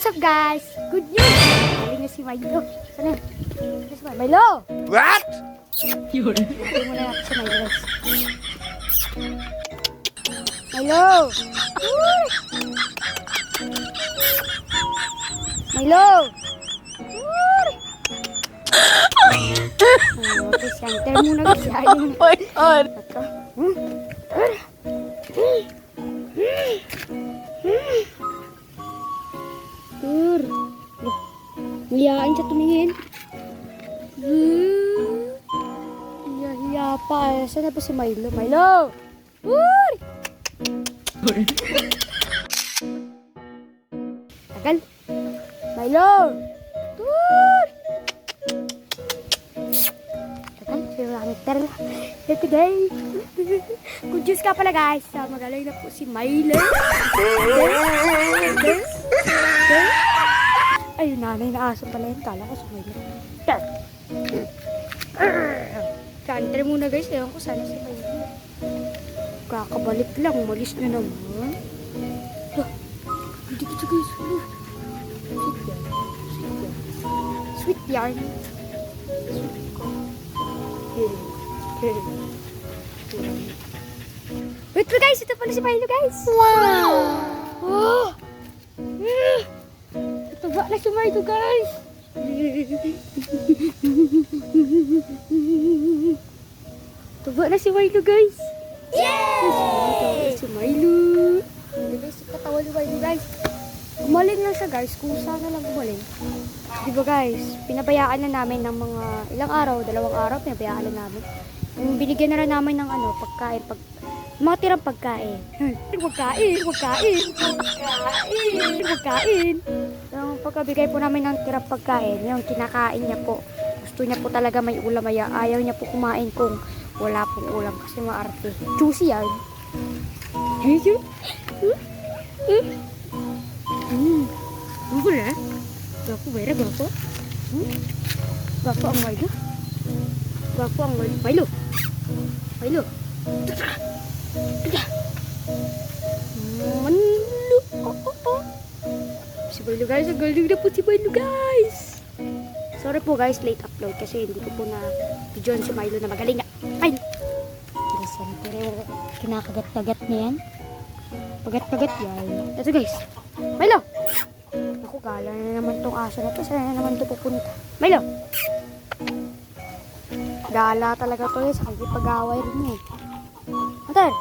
What's up guys? Good news! Galing na si Milo. Sana? Si Milo! What? Yun. Hindi mo na natin si Milo guys. Milo! Uy! Milo! Uy! Okay, center muna guys. Oh my God. Ito. Tur. Hiyain siya tumingin. Hiya pa. Saan na ba si Milo? Milo! Tur! Tagal. Milo! Tur! Tagal. Kilometer na. Ito guys. Good news ka pala guys. Magaling na po si Milo. Ay, nanay na aso pala yun. Kala ko sumayo. Kanter muna guys. Ewan ko sana si Milo. Kakabalik lang. Umalis na naman. Hindi kita guys. Sweet yarn. Wait po guys. Ito pala si Milo guys. Wow! Oh! Tuba na si Milo guys. Tuba na si Milo guys. Yay! Si Milo. Hindi guys, katawa ni Milo guys. Gumaling lang siya guys, kung sana lang gumaling. Diba guys, pinabayaan na namin ng mga ilang araw, 2 araw, pinabayaan na namin. Yung binigyan na rin namin ng pagkain, mga tirang pagkain. Pagkain. Yung pagkabigay po namin ng tirang pagkain, yung kinakain niya po. Gusto niya po talaga may ulam, ayaw niya po kumain kung wala pong ulam kasi maarte. Juicy yan. Wala. Gapo, Vera, gapo. Gapo ang Milo. Gapo ang Milo. Milo. Milo. Milo. Si Milo guys. Ang galing na po si Milo guys. Sorry po guys, late upload kasi hindi ko po na video si Milo na magaling na. Milo. Guys, pero kinakagat-kagat niya yan. Pagat-pagat yan. Ito guys. Milo. Ako, gala na naman tong aso na to. Saan na naman ito pupunta? Milo. Gala talaga to guys. Hindi pag-away rin niya. Matar.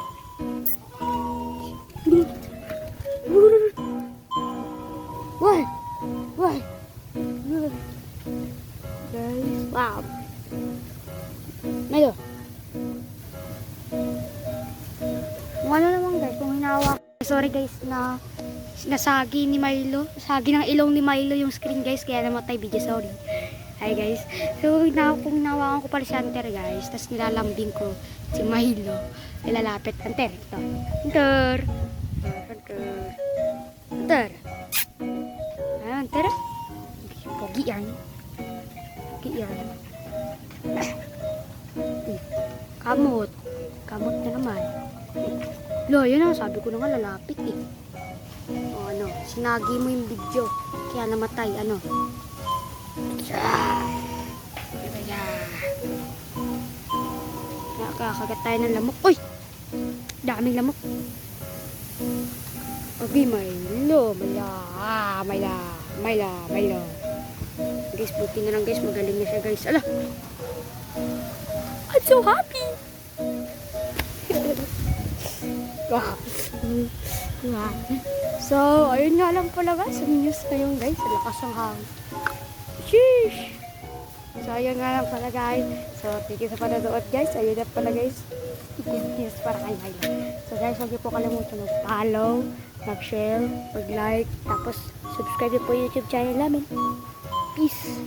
Why? Why? Guys, wow. Milo. Kung ano naman guys, kung hinawa. Sorry guys na nasagi ni Milo. Sagi ng ilong ni Milo yung screen guys. Kaya namatay video, sorry. Hi guys. So kung hinawakan ko pala si Hunter guys. Tapos nilalambing ko si Milo. Nilalapit. Hunter. Ito. Hunter. Hunter. Hunter. Ayan, Hunter. Pogi yan. Pogi yan. Kamot. Kamot na naman. Lo, yun na. Sabi ko na nga lalapit eh. O ano, sinagi mo yung video. Kaya namatay, ano. Nakakagat tayo ng lamok. Uy! Daming lamok. Okay, Milo. Milo. Guys, buti na lang guys. Magaling na siya guys. Ala! I'm so happy! So, ayun nga lang pala guys. Ang news ngayon guys. Sa lakas ng hangin. Sheesh! So, ayun nga lang pala guys. So, thank you sa panonood guys. Ayun na pala guys. Good news para kay Milo. So guys, huwag niyo po kalimutan mag-follow, mag-share, mag-like, tapos subscribe po yung YouTube channel namin. Peace!